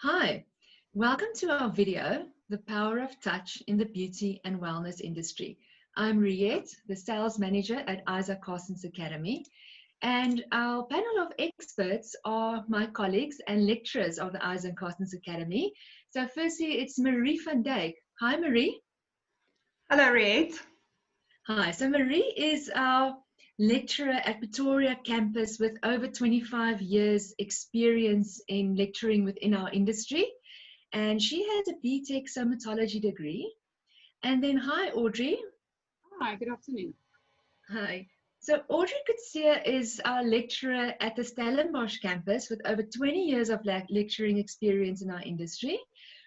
Hi, welcome to our video, The Power of Touch in the Beauty and Wellness Industry. I'm Riette, the Sales Manager at Isa Carstens Academy, and our panel of experts are my colleagues and lecturers of the Isa Carstens Academy. So firstly, it's Marie van Dijk. Hi, Marie. Hello, Riette. Hi, so Marie is our lecturer at Pretoria campus with over 25 years experience in lecturing within our industry. And she has a BTech Somatology degree. And then, hi, Audrey. Hi, good afternoon. Hi. So Audrey Coetzee is our lecturer at the Stellenbosch campus with over 20 years of lecturing experience in our industry,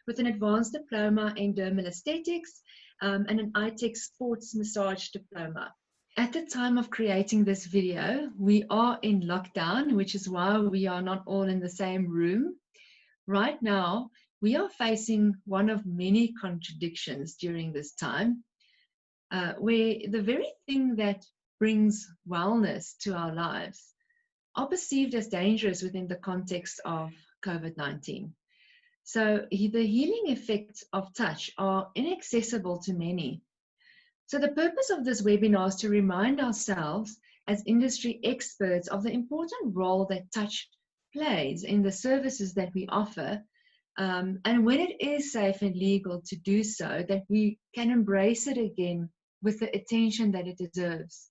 with an advanced diploma in dermal aesthetics and an iTech sports massage diploma. At the time of creating this video, we are in lockdown, which is why we are not all in the same room. Right now, we are facing one of many contradictions during this time, where the very thing that brings wellness to our lives are perceived as dangerous within the context of COVID-19. So the healing effects of touch are inaccessible to many. So the purpose of this webinar is to remind ourselves as industry experts of the important role that touch plays in the services that we offer, and when it is safe and legal to do so, that we can embrace it again with the attention that it deserves.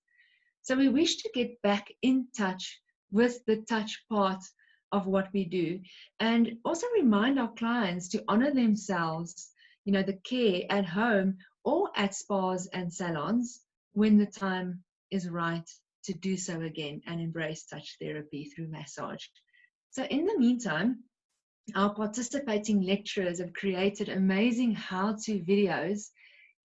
So we wish to get back in touch with the touch part of what we do, and also remind our clients to honor themselves, the care at home or at spas and salons when the time is right to do so again and embrace touch therapy through massage. So in the meantime, our participating lecturers have created amazing how-to videos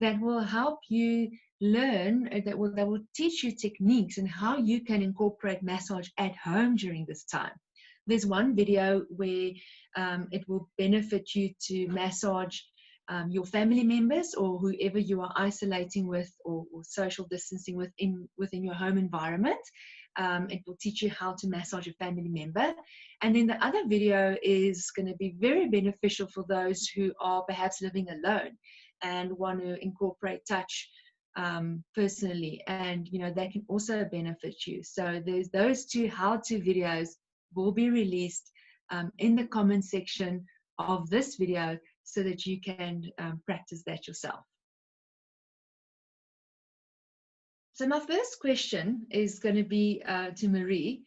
that will help you learn, that will teach you techniques and how you can incorporate massage at home during this time. There's one video where it will benefit you to massage your family members or whoever you are isolating with or social distancing within your home environment. It will teach you how to massage a family member. And then the other video is going to be very beneficial for those who are perhaps living alone and want to incorporate touch personally, and that can also benefit you. So there's those two how-to videos will be released in the comment section of this video so that you can practice that yourself. So my first question is going to be to Marie.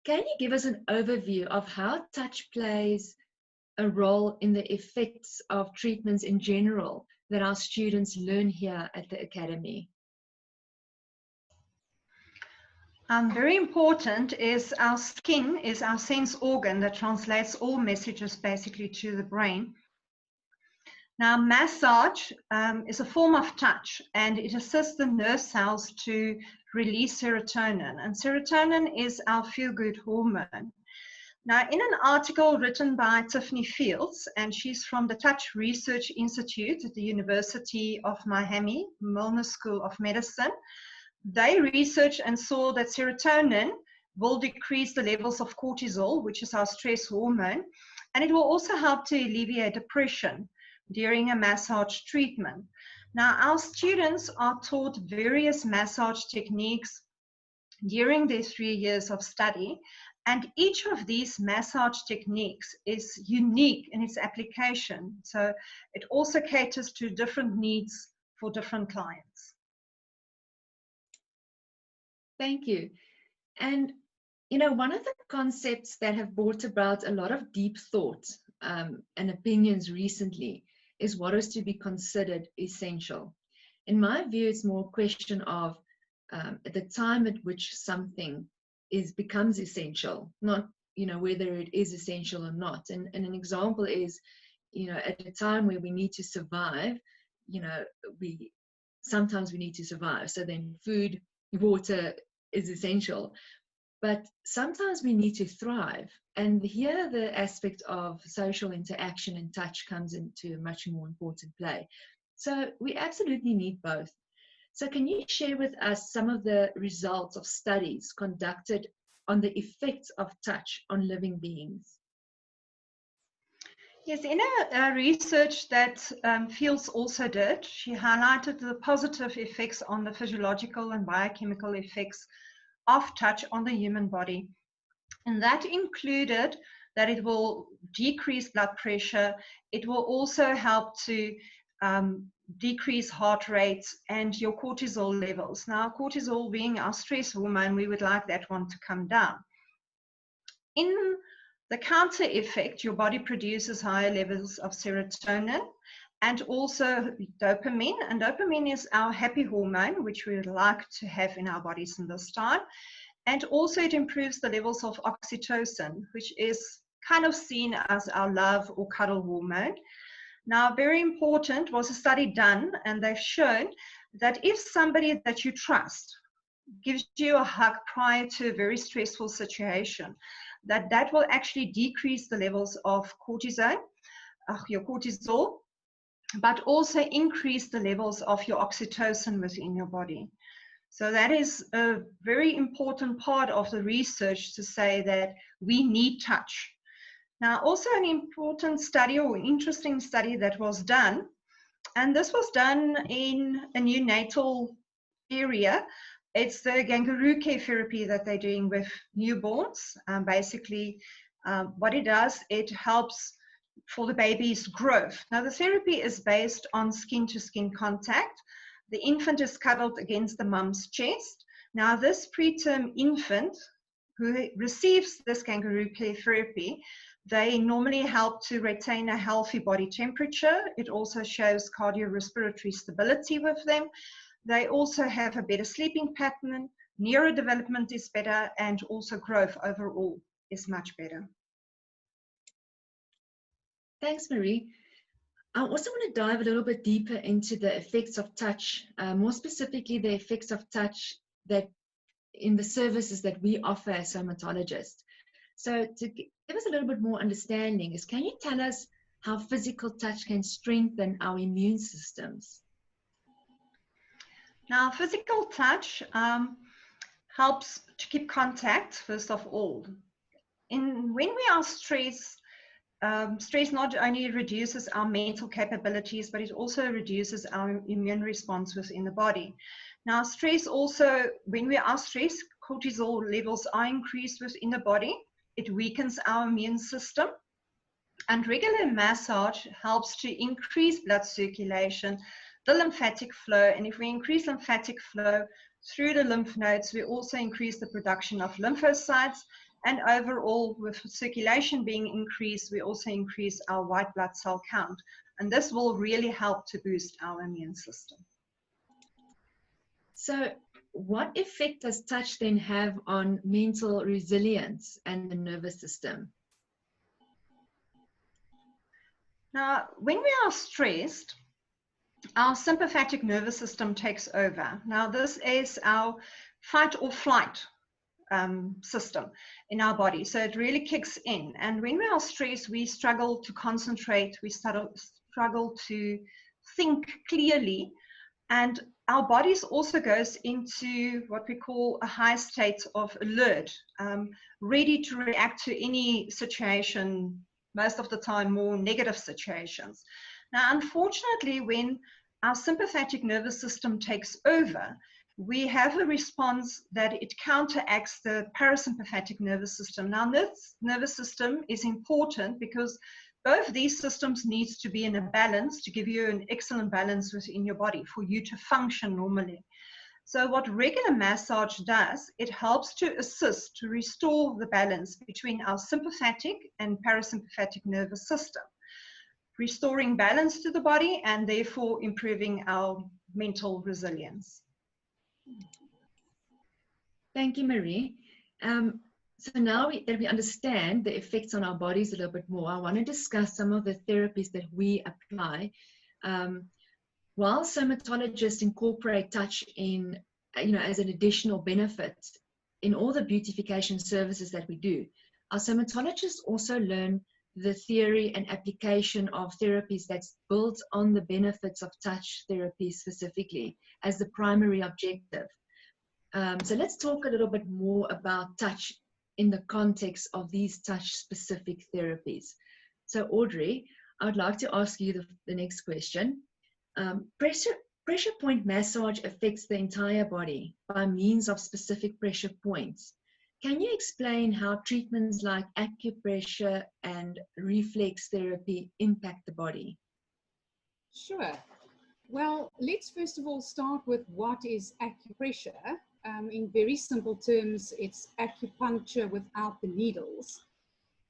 Can you give us an overview of how touch plays a role in the effects of treatments in general that our students learn here at the Academy? Very important is our skin is our sense organ that translates all messages basically to the brain. Now, massage is a form of touch, and it assists the nerve cells to release serotonin. And serotonin is our feel-good hormone. Now, in an article written by Tiffany Fields, and she's from the Touch Research Institute at the University of Miami, Milner School of Medicine, they researched and saw that serotonin will decrease the levels of cortisol, which is our stress hormone, and it will also help to alleviate depression during a massage treatment. Now, our students are taught various massage techniques during their 3 years of study, and each of these massage techniques is unique in its application. So it also caters to different needs for different clients. Thank you. And one of the concepts that have brought about a lot of deep thought and opinions recently is what is to be considered essential. In my view, it's more a question of the time at which something becomes essential, not whether it is essential or not. And an example is, at a time where we need to survive, sometimes we need to survive. So then food, water is essential. But sometimes we need to thrive. And here the aspect of social interaction and touch comes into a much more important play. So we absolutely need both. So can you share with us some of the results of studies conducted on the effects of touch on living beings? Yes, in a research that Fields also did, she highlighted the positive effects on the physiological and biochemical effects of touch on the human body. And that included that it will decrease blood pressure, it will also help to decrease heart rates and your cortisol levels. Now, cortisol being our stress hormone, we would like that one to come down. In the counter effect, your body produces higher levels of serotonin and also dopamine. And dopamine is our happy hormone, which we would like to have in our bodies in this time. And also it improves the levels of oxytocin, which is kind of seen as our love or cuddle hormone. Now, very important was a study done, and they've shown that if somebody that you trust gives you a hug prior to a very stressful situation, that will actually decrease the levels of cortisol, your cortisol, but also increase the levels of your oxytocin within your body. So that is a very important part of the research to say that we need touch. Now, also an important study or interesting study that was done, and this was done in a neonatal area. It's the kangaroo care therapy that they're doing with newborns. Basically, what it does, it helps for the baby's growth. Now, the therapy is based on skin-to-skin contact. The infant is cuddled against the mum's chest. Now, this preterm infant who receives this kangaroo care therapy, they normally help to retain a healthy body temperature. It also shows cardiorespiratory stability with them. They also have a better sleeping pattern, neurodevelopment is better, and also growth overall is much better. Thanks, Marie. I also want to dive a little bit deeper into the effects of touch, more specifically the effects of touch that in the services that we offer as somatologists. So to give us a little bit more understanding, can you tell us how physical touch can strengthen our immune systems? Now, physical touch helps to keep contact, first of all. When we are stressed, stress not only reduces our mental capabilities, but it also reduces our immune response within the body. Now, stress also, when we are stressed, cortisol levels are increased within the body. It weakens our immune system. And regular massage helps to increase blood circulation, the lymphatic flow. And if we increase lymphatic flow through the lymph nodes, we also increase the production of lymphocytes. And overall, with circulation being increased, we also increase our white blood cell count. And this will really help to boost our immune system. So what effect does touch then have on mental resilience and the nervous system? Now, when we are stressed, our sympathetic nervous system takes over. Now, this is our fight or flight system in our body. So it really kicks in. And when we are stressed, we struggle to concentrate, we struggle to think clearly. And our bodies also goes into what we call a high state of alert, ready to react to any situation, most of the time more negative situations. Now, unfortunately, when our sympathetic nervous system takes over, we have a response that it counteracts the parasympathetic nervous system. Now, this nervous system is important because both these systems needs to be in a balance to give you an excellent balance within your body for you to function normally. So what regular massage does, it helps to assist to restore the balance between our sympathetic and parasympathetic nervous system, restoring balance to the body and therefore improving our mental resilience. Thank you, Marie. So now that we understand the effects on our bodies a little bit more, I want to discuss some of the therapies that we apply. While somatologists incorporate touch in, as an additional benefit in all the beautification services that we do, our somatologists also learn the theory and application of therapies that's built on the benefits of touch therapy specifically as the primary objective. So let's talk a little bit more about touch in the context of these touch-specific therapies. So Audrey, I would like to ask you the next question. Pressure point massage affects the entire body by means of specific pressure points. Can you explain how treatments like acupressure and reflex therapy impact the body? Sure. Well, let's first of all start with what is acupressure. In very simple terms, it's acupuncture without the needles.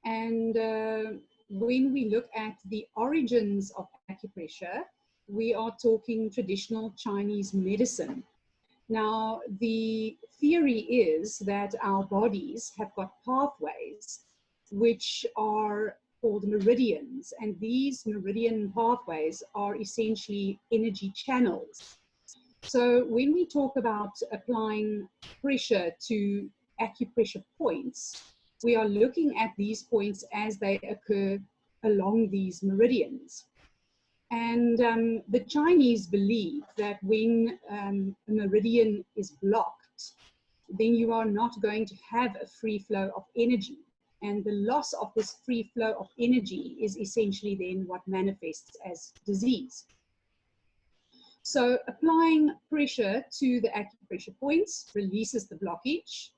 And when we look at the origins of acupressure, we are talking traditional Chinese medicine. Now, the theory is that our bodies have got pathways which are called meridians, and these meridian pathways are essentially energy channels. So when we talk about applying pressure to acupressure points, we are looking at these points as they occur along these meridians. And the Chinese believe that when a meridian is blocked, then you are not going to have a free flow of energy. And the loss of this free flow of energy is essentially then what manifests as disease. So applying pressure to the acupressure points releases the blockage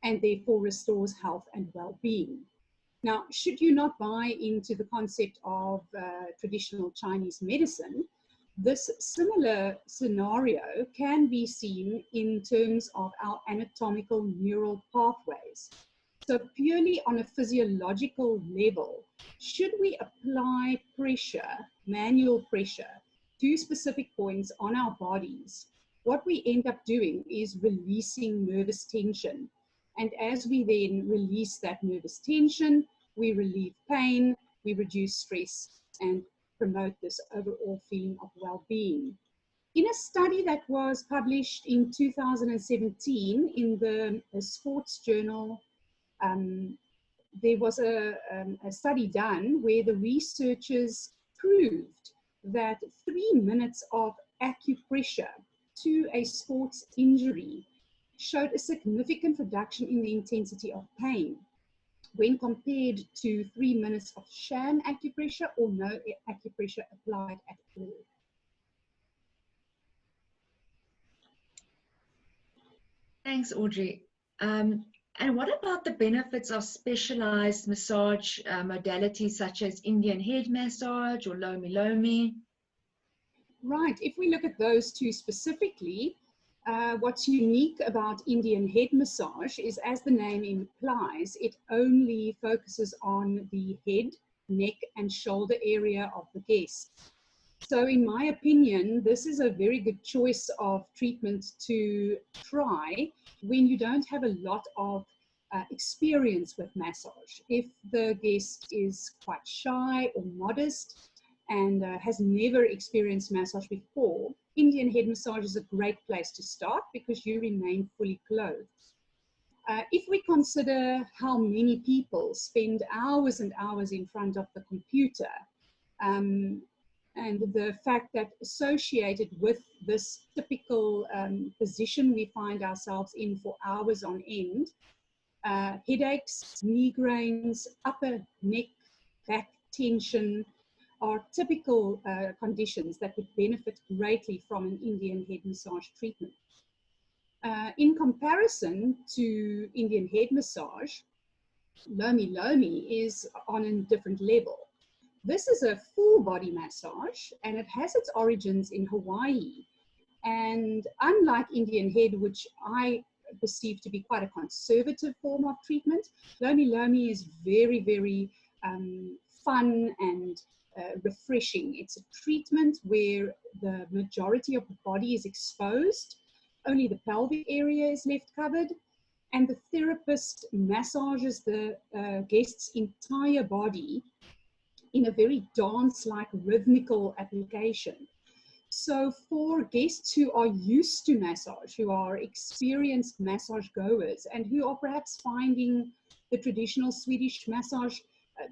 and therefore restores health and well-being. Now, should you not buy into the concept of traditional Chinese medicine, this similar scenario can be seen in terms of our anatomical neural pathways. So purely on a physiological level, should we apply pressure, manual pressure, to specific points on our bodies, what we end up doing is releasing nervous tension. And as we then release that nervous tension, we relieve pain, we reduce stress, and promote this overall feeling of well-being. In a study that was published in 2017 in the sports journal, there was a study done where the researchers proved that 3 minutes of acupressure to a sports injury showed a significant reduction in the intensity of pain when compared to 3 minutes of sham acupressure or no acupressure applied at all. Thanks, Audrey. And what about the benefits of specialized massage modalities such as Indian head massage or lomi lomi? Right, if we look at those two specifically, what's unique about Indian head massage is, as the name implies, it only focuses on the head, neck, and shoulder area of the guest. So in my opinion, this is a very good choice of treatment to try when you don't have a lot of experience with massage. If the guest is quite shy or modest and has never experienced massage before, Indian head massage is a great place to start because you remain fully clothed. If we consider how many people spend hours and hours in front of the computer, and the fact that associated with this typical position we find ourselves in for hours on end, headaches, migraines, upper neck, back tension are typical conditions that would benefit greatly from an Indian head massage treatment. In comparison to Indian head massage, lomi lomi is on a different level. This is a full body massage and it has its origins in Hawaii. And unlike Indian head, which I perceive to be quite a conservative form of treatment, lomi lomi is very, very fun and refreshing. It's a treatment where the majority of the body is exposed, only the pelvic area is left covered, and the therapist massages the guest's entire body in a very dance-like rhythmical application. So for guests who are used to massage, who are experienced massage goers, and who are perhaps finding the traditional Swedish massage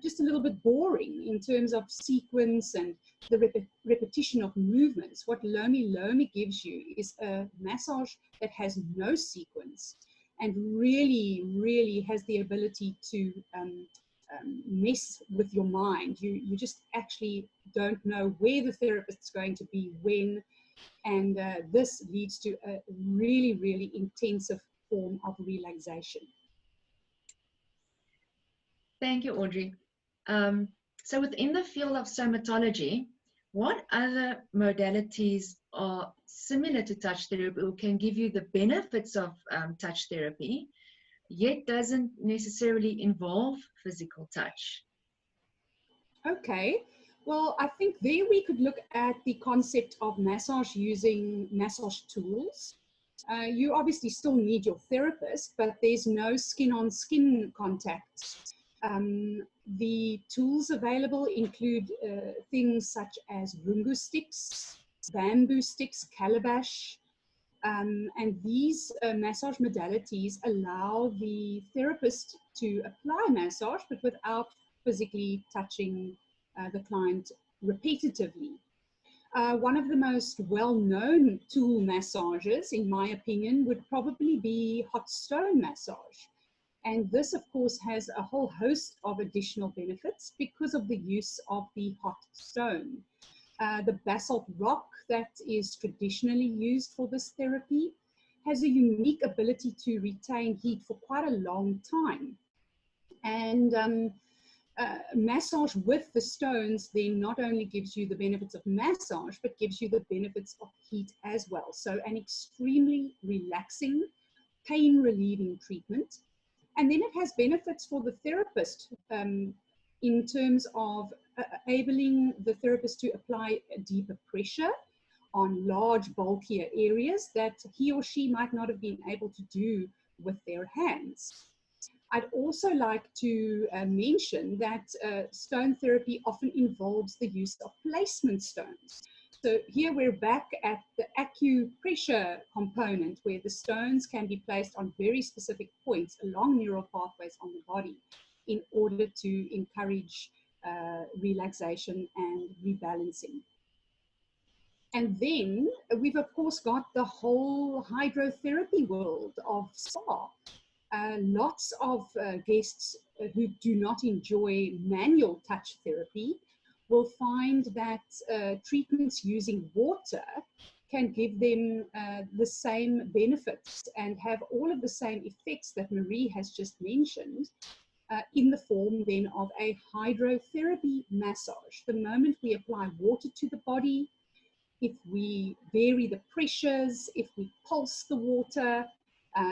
just a little bit boring in terms of sequence and the repetition of movements, what lomi lomi gives you is a massage that has no sequence and really, really has the ability to mess with your mind. You just actually don't know where the therapist's going to be when, and this leads to a really, really intensive form of relaxation. Thank you, Audrey. So within the field of somatology, what other modalities are similar to touch therapy or can give you the benefits of touch therapy, yet doesn't necessarily involve physical touch? Okay, well, I think there we could look at the concept of massage using massage tools. You obviously still need your therapist, but there's no skin-on-skin contact. The tools available include things such as rungu sticks, bamboo sticks, calabash, and these massage modalities allow the therapist to apply massage, but without physically touching the client repetitively. One of the most well-known tool massages, in my opinion, would probably be hot stone massage. And this, of course, has a whole host of additional benefits because of the use of the hot stone. The basalt rock that is traditionally used for this therapy has a unique ability to retain heat for quite a long time. And massage with the stones then not only gives you the benefits of massage, but gives you the benefits of heat as well. So an extremely relaxing, pain relieving treatment. And then it has benefits for the therapist in terms of enabling the therapist to apply a deeper pressure on large, bulkier areas that he or she might not have been able to do with their hands. I'd also like to mention that stone therapy often involves the use of placement stones. So here we're back at the acupressure component, where the stones can be placed on very specific points along neural pathways on the body in order to encourage relaxation and rebalancing. And then we've of course got the whole hydrotherapy world of spa. Lots of guests who do not enjoy manual touch therapy will find that treatments using water can give them the same benefits and have all of the same effects that Marie has just mentioned in the form then of a hydrotherapy massage. The moment we apply water to the body, if we vary the pressures, if we pulse the water,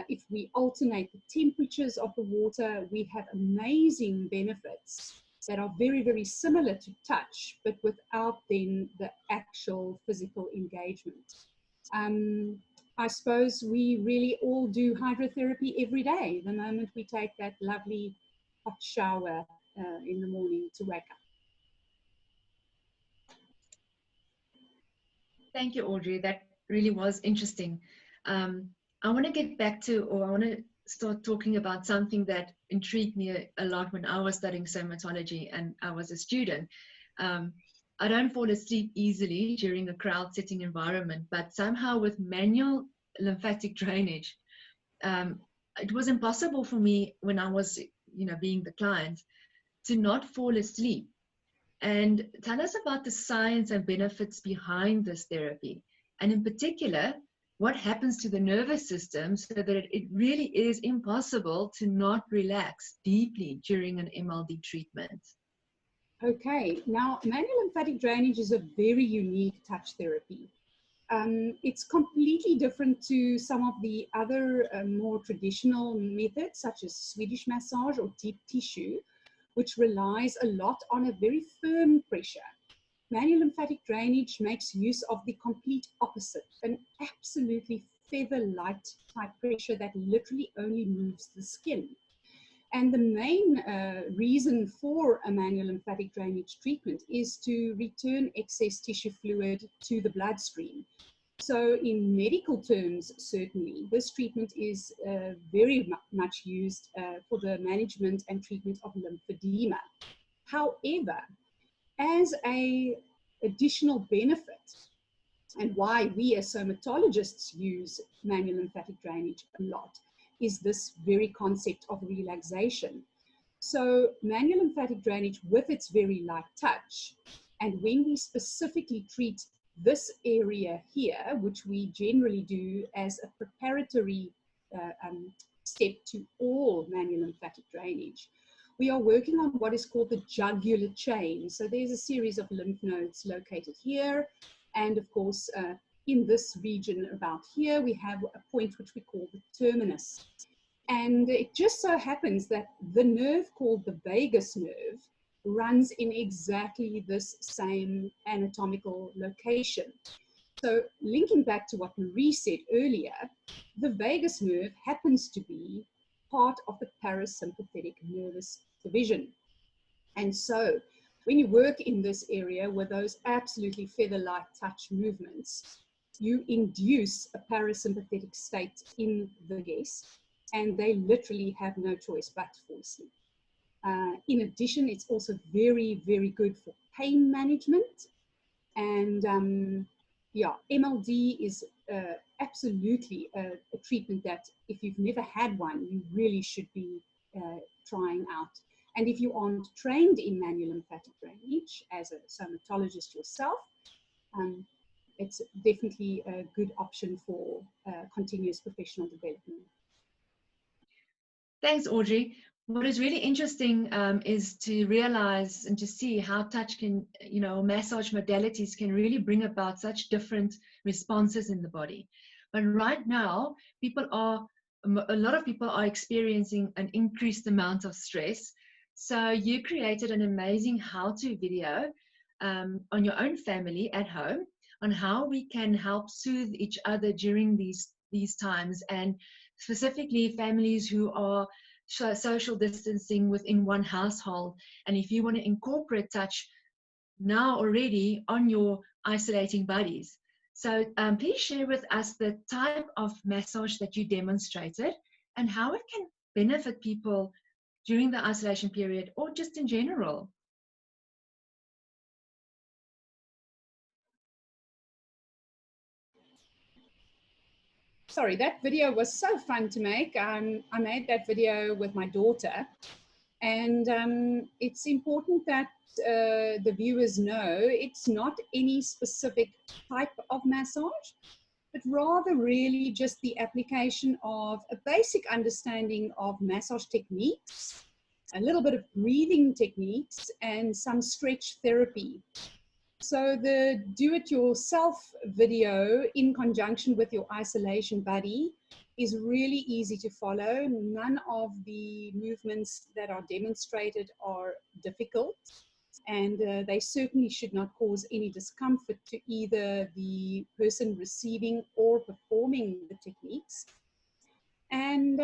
if we alternate the temperatures of the water, we have amazing benefits that are very, very similar to touch, but without then the actual physical engagement. I suppose we really all do hydrotherapy every day, the moment we take that lovely hot shower in the morning to wake up. Thank you, Audrey. That really was interesting. I want to get back to, or I want to start talking about something that intrigued me a lot when I was studying somatology and I was a student. I don't fall asleep easily during a crowd setting environment, but somehow with manual lymphatic drainage, it was impossible for me when I was, being the client, to not fall asleep. And tell us about the science and benefits behind this therapy. And in particular, what happens to the nervous system so that it really is impossible to not relax deeply during an MLD treatment. Okay, now manual lymphatic drainage is a very unique touch therapy. It's completely different to some of the other more traditional methods, such as Swedish massage or deep tissue, which relies a lot on a very firm pressure. Manual lymphatic drainage makes use of the complete opposite, an absolutely feather-light type pressure that literally only moves the skin. And the main reason for a manual lymphatic drainage treatment is to return excess tissue fluid to the bloodstream. So in medical terms, certainly, this treatment is very much used for the management and treatment of lymphedema. However, as an additional benefit, and why we as somatologists use manual lymphatic drainage a lot, is this very concept of relaxation. So manual lymphatic drainage with its very light touch, and when we specifically treat this area here, which we generally do as a preparatory step to all manual lymphatic drainage, we are working on what is called the jugular chain. So there's a series of lymph nodes located here, and of course in this region about here we have a point which we call the terminus. And it just so happens that the nerve called the vagus nerve runs in exactly this same anatomical location. So linking back to what Marie said earlier, the vagus nerve happens to be part of the parasympathetic nervous division. And so when you work in this area with those absolutely feather-light touch movements, you induce a parasympathetic state in the guest, and they literally have no choice but to fall asleep. In addition, it's also very, very good for pain management. And yeah, MLD is absolutely a treatment that if you've never had one, you really should be trying out. And if you aren't trained in manual lymphatic drainage as a somatologist yourself, it's definitely a good option for continuous professional development. Thanks, Audrey. What is really interesting is to realize and to see how touch can, massage modalities can really bring about such different responses in the body. But right now, a lot of people are experiencing an increased amount of stress. So you created an amazing how-to video on your own family at home on how we can help soothe each other during these times, and specifically families who are social distancing within one household. And if you want to incorporate touch now already on your isolating buddies. So please share with us the type of massage that you demonstrated and how it can benefit people during the isolation period or just in general. Sorry, that video was so fun to make. I made that video with my daughter, and it's important that the viewers know it's not any specific type of massage, but rather really just the application of a basic understanding of massage techniques, a little bit of breathing techniques, and some stretch therapy. So the do-it-yourself video in conjunction with your isolation buddy is really easy to follow. None of the movements that are demonstrated are difficult, and they certainly should not cause any discomfort to either the person receiving or performing the techniques. And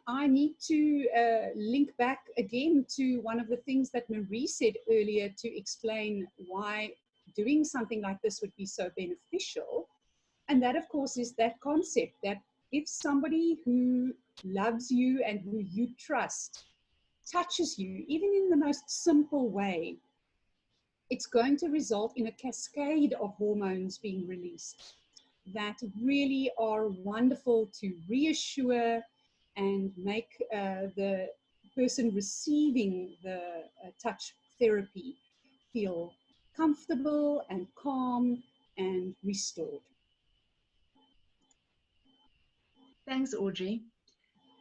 I need to link back again to one of the things that Marie said earlier to explain why doing something like this would be so beneficial. And that, of course, is that concept that if somebody who loves you and who you trust touches you, even in the most simple way, it's going to result in a cascade of hormones being released that really are wonderful to reassure and make the person receiving the touch therapy feel comfortable and calm and restored. Thanks, Audrey.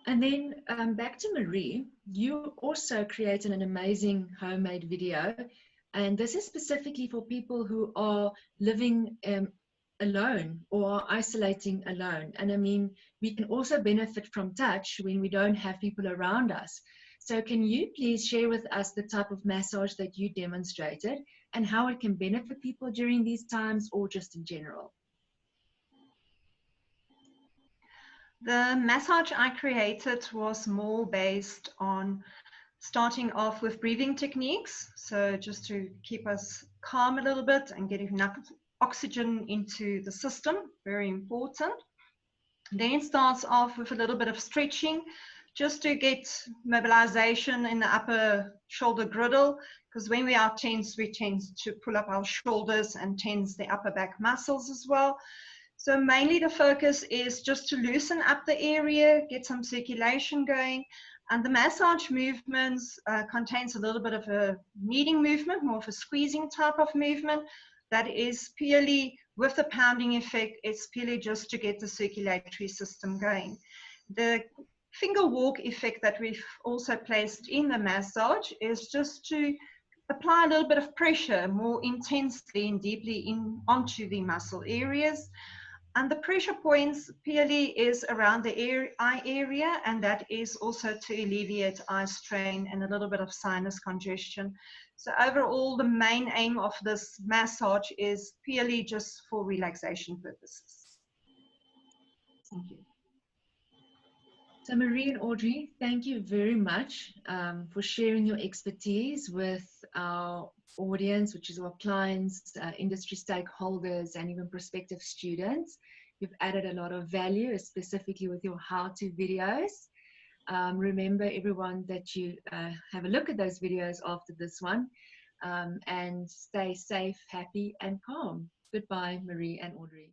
And then back to Marie, you also created an amazing homemade video, and this is specifically for people who are living alone or isolating alone. And I mean, we can also benefit from touch when we don't have people around us. So can you please share with us the type of massage that you demonstrated and how it can benefit people during these times or just in general? The massage I created was more based on starting off with breathing techniques. So just to keep us calm a little bit and getting enough oxygen into the system, very important. Then it starts off with a little bit of stretching, just to get mobilization in the upper shoulder girdle, because when we are tense, we tend to pull up our shoulders and tense the upper back muscles as well. So mainly the focus is just to loosen up the area, get some circulation going. And the massage movements contains a little bit of a kneading movement, more of a squeezing type of movement that is purely with the pounding effect. It's purely just to get the circulatory system going. The finger walk effect that we've also placed in the massage is just to apply a little bit of pressure more intensely and deeply onto the muscle areas. And the pressure points purely is around the eye area, and that is also to alleviate eye strain and a little bit of sinus congestion. So overall, the main aim of this massage is purely just for relaxation purposes. Thank you. So Marie and Audrey, thank you very much for sharing your expertise with our audience, which is our clients, industry stakeholders, and even prospective students. You've added a lot of value, specifically with your how-to videos. Remember, everyone, that you have a look at those videos after this one, and stay safe, happy, and calm. Goodbye, Marie and Audrey.